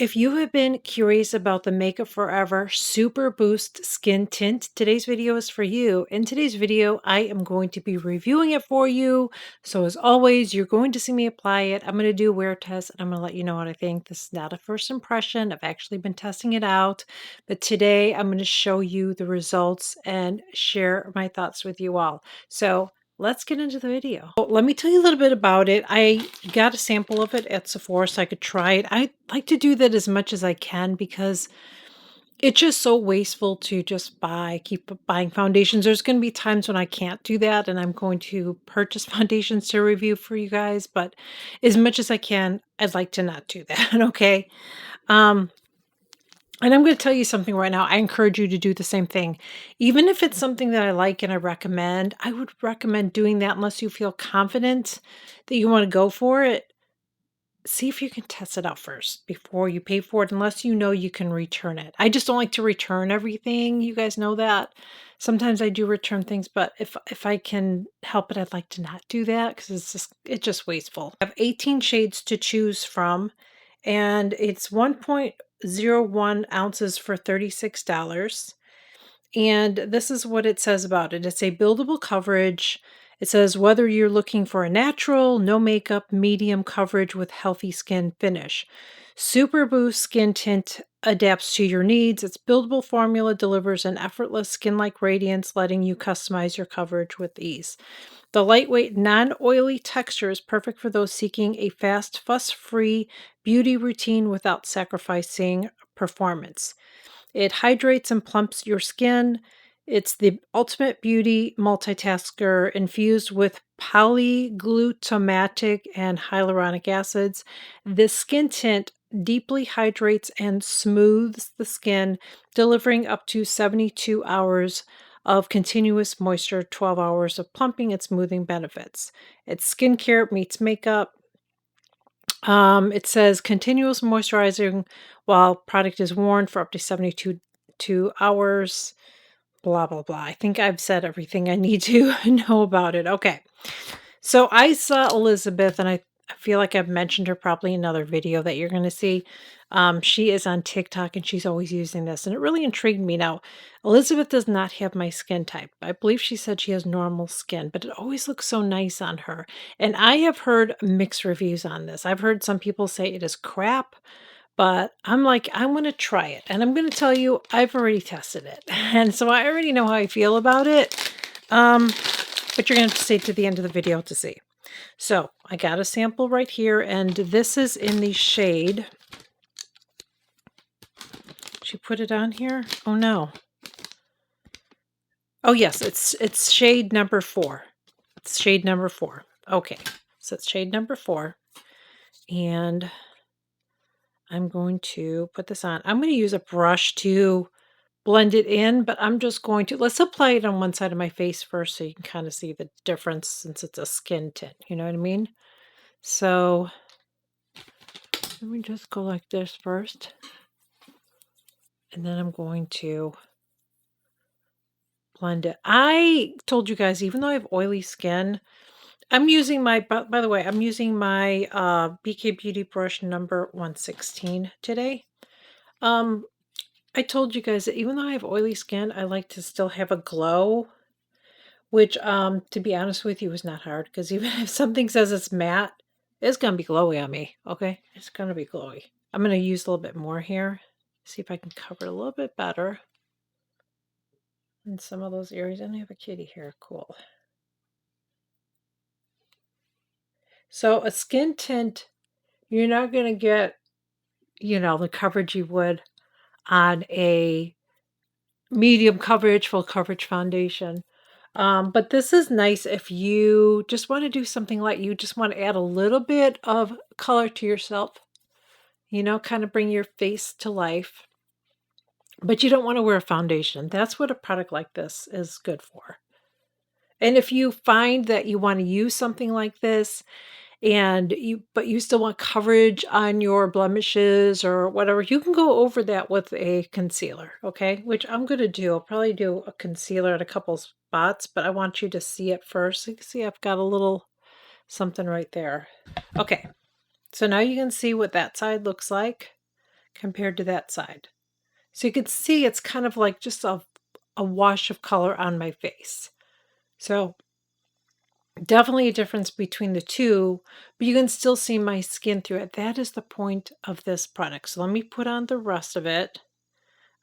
If you have been curious about the Makeup Forever Super Boost Skin Tint, today's video is for you. In today's video, I am going to be reviewing it for you. So as always, you're going to see me apply it. I'm going to do a wear test and I'm going to let you know what I think. This is not a first impression. I've actually been testing it out. But today I'm going to show you the results and share my thoughts with you all. So let's get into the video. Well, let me tell you a little bit about it. I got a sample of it at Sephora so I could try it. I like to do that as much as I can because it's just so wasteful to just keep buying foundations. There's going to be times when I can't do that and I'm going to purchase foundations to review for you guys, but as much as I can, I'd like to not do that, okay? Um, and I'm going to tell you something right now. I encourage you to do the same thing. Even if it's something that I like and I recommend, I would recommend doing that unless you feel confident that you want to go for it. See if you can test it out first before you pay for it, unless you know you can return it. I just don't like to return everything. You guys know that. Sometimes I do return things, but if I can help it, I'd like to not do that because it's just wasteful. I have 18 shades to choose from, and it's 1.01 ounces for $36. And this is what it says about it. It's a buildable coverage. It says whether you're looking for a natural, no makeup, medium coverage with healthy skin finish. Super Boost Skin Tint adapts to your needs. Its buildable formula delivers an effortless skin-like radiance, letting you customize your coverage with ease. The lightweight, non-oily texture is perfect for those seeking a fast, fuss-free beauty routine without sacrificing performance. It hydrates and plumps your skin. It's the ultimate beauty multitasker infused with polyglutamatic and hyaluronic acids. This skin tint deeply hydrates and smooths the skin, delivering up to 72 hours of continuous moisture, 12 hours of plumping and smoothing benefits. It's skincare meets makeup. It says continuous moisturizing while product is worn for up to 72 hours, blah, blah, blah. I think I've said everything I need to know about it. Okay. So I saw Elizabeth, and I feel like I've mentioned her probably in another video that you're going to see. She is on TikTok and she's always using this, and it really intrigued me. Now, Elizabeth does not have my skin type. I believe she said she has normal skin, but it always looks so nice on her. And I have heard mixed reviews on this. I've heard some people say it is crap, but I'm like, I want to try it. And I'm going to tell you, I've already tested it. And so I already know how I feel about it. But you're going to have to stay to the end of the video to see. So I got a sample right here, and this is in the shade. She put it on here? Oh no. Oh yes, it's shade number 4. It's shade number 4. Okay, so it's shade number 4. And I'm going to put this on. I'm going to use a brush to blend it in, but I'm just going to, let's apply it on one side of my face first so you can kind of see the difference since it's a skin tint, you know what I mean? So let me just go like this first. And then I'm going to blend it. I told you guys, even though I have oily skin, I'm using my, by the way, I'm using my BK Beauty brush number 116 today. I told you guys that even though I have oily skin, I like to still have a glow, which, to be honest with you, is not hard, because even if something says it's matte, it's going to be glowy on me, okay? It's going to be glowy. I'm going to use a little bit more here, see if I can cover it a little bit better in some of those areas. And I have a kitty here, cool. So a skin tint, you're not going to get, the coverage you would on a medium coverage, full coverage foundation. But this is nice if you just want to do something like you just want to add a little bit of color to yourself, kind of bring your face to life. But you don't want to wear a foundation. That's what a product like this is good for. And if you find that you want to use something like this, but you still want coverage on your blemishes or whatever, you can go over that with a concealer, okay? Which I'm going to do. I'll probably do a concealer at a couple spots, but I want you to see it first. So you can see I've got a little something right there. Okay, so now you can see what that side looks like. compared to that side. So you can see it's kind of like just a wash of color on my face. So definitely a difference between the two, but you can still see my skin through it. That is the point of this product. So let me put on the rest of it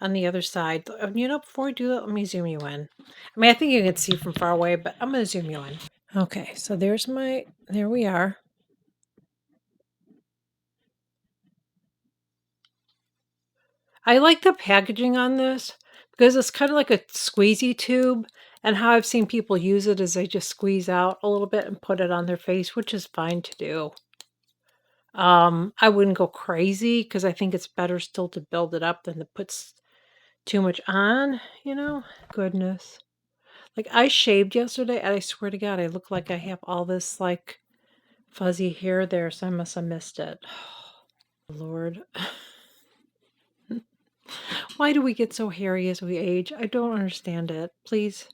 on the other side. Before I do that, let me zoom you in. I mean, I think you can see from far away, but I'm going to zoom you in. Okay, so there we are. I like the packaging on this because it's kind of like a squeezy tube. And how I've seen people use it is they just squeeze out a little bit and put it on their face, which is fine to do. I wouldn't go crazy because I think it's better still to build it up than to put too much on, Goodness. Like I shaved yesterday and I swear to God, I look like I have all this like fuzzy hair there, so I must have missed it. Lord. Why do we get so hairy as we age? I don't understand it. Please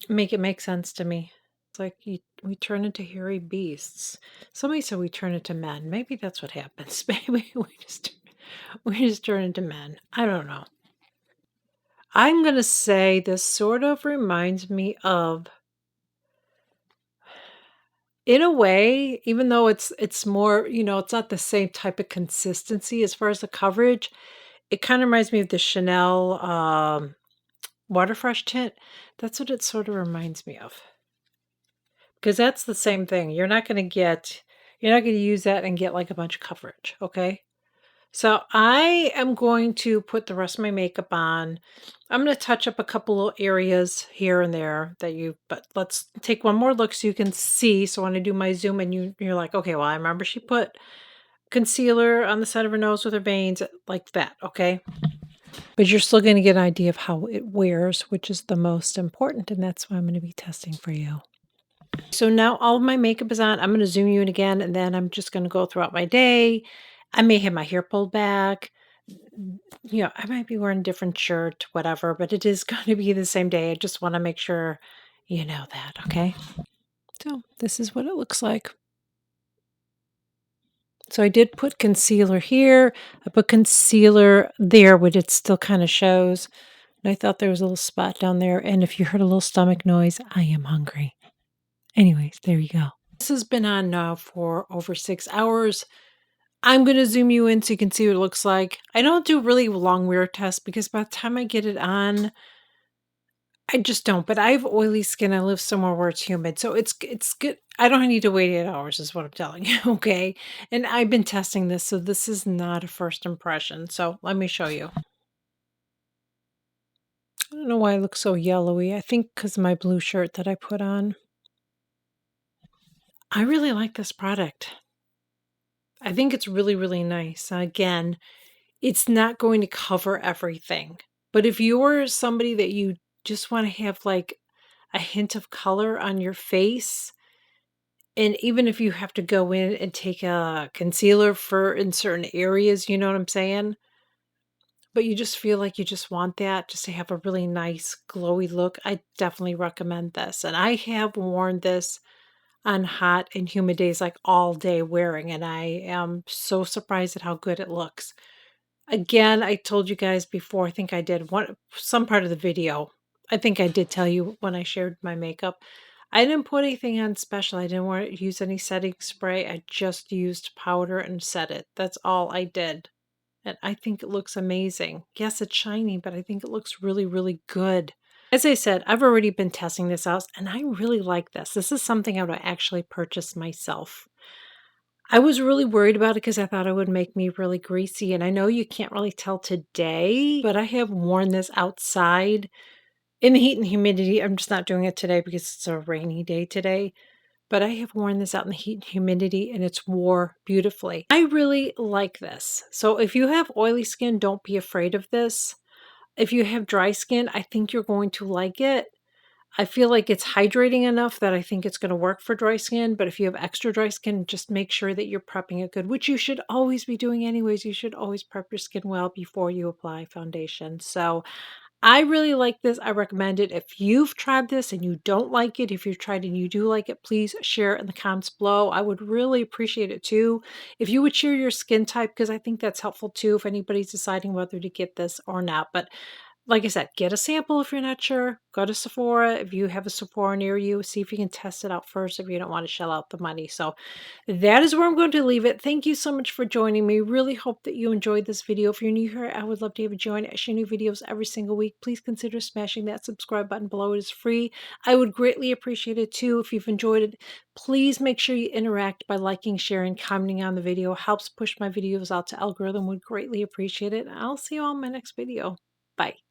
make it make sense to me. It's like we turn into hairy beasts. Somebody said we turn into men. Maybe that's what happens. Maybe we just turn into men. I don't know. I'm gonna say this sort of reminds me of, in a way, even though it's more, it's not the same type of consistency as far as the coverage. It kind of reminds me of the Chanel Water Fresh tint. That's what it sort of reminds me of. Because that's the same thing. You're not gonna use that and get like a bunch of coverage, okay? So I am going to put the rest of my makeup on. I'm going to touch up a couple little areas here and there but let's take one more look so you can see. So when I do my zoom and you're like, okay, well, I remember she put concealer on the side of her nose with her veins like that, okay? But you're still going to get an idea of how it wears, which is the most important, and that's what I'm going to be testing for you. So now all of my makeup is on. I'm going to zoom you in again, and then I'm just going to go throughout my day. I may have my hair pulled back. I might be wearing a different shirt, whatever, but it is going to be the same day. I just want to make sure you know that, okay? So this is what it looks like. So I did put concealer here. I put concealer there, but it still kind of shows. And I thought there was a little spot down there. And if you heard a little stomach noise, I am hungry. Anyways, there you go. This has been on now for over 6 hours. I'm going to zoom you in so you can see what it looks like. I don't do really long wear tests because by the time I get it on, I just don't. But I have oily skin. I live somewhere where it's humid. So it's good. I don't need to wait 8 hours is what I'm telling you, okay? And I've been testing this, so this is not a first impression. So let me show you. I don't know why I look so yellowy. I think because of my blue shirt that I put on. I really like this product. I think it's really, really nice. Again, it's not going to cover everything. But if you're somebody that you just want to have like a hint of color on your face, and even if you have to go in and take a concealer for in certain areas, you know what I'm saying? But you just feel like you just want that just to have a really nice glowy look, I definitely recommend this. And I have worn this on hot and humid days like all day wearing, and I am so surprised at how good it looks. Again, I told you guys before, I think I did some part of the video. I think I did tell you when I shared my makeup. I didn't put anything on special. I didn't want to use any setting spray. I just used powder and set it. That's all I did. And I think it looks amazing. Yes, it's shiny, but I think it looks really, really good. As I said, I've already been testing this out and I really like this. This is something I would actually purchase myself. I was really worried about it because I thought it would make me really greasy. And I know you can't really tell today, but I have worn this outside in the heat and humidity. I'm just not doing it today because it's a rainy day today. But I have worn this out in the heat and humidity and it's wore beautifully. I really like this. So if you have oily skin, don't be afraid of this. If you have dry skin, I think you're going to like it. I feel like it's hydrating enough that I think it's going to work for dry skin. But if you have extra dry skin, just make sure that you're prepping it good, which you should always be doing anyways. You should always prep your skin well before you apply foundation. So I really like this. I recommend it. If you've tried this and you don't like it, if you've tried and you do like it, please share it in the comments below. I would really appreciate it too. If you would share your skin type, because I think that's helpful too if anybody's deciding whether to get this or not. But like I said, get a sample if you're not sure. Go to Sephora. If you have a Sephora near you, see if you can test it out first if you don't want to shell out the money. So that is where I'm going to leave it. Thank you so much for joining me. Really hope that you enjoyed this video. If you're new here, I would love to have you join. I share new videos every single week. Please consider smashing that subscribe button below. It is free. I would greatly appreciate it too. If you've enjoyed it, please make sure you interact by liking, sharing, commenting on the video. Helps push my videos out to algorithm. Would greatly appreciate it. I'll see you on my next video. Bye.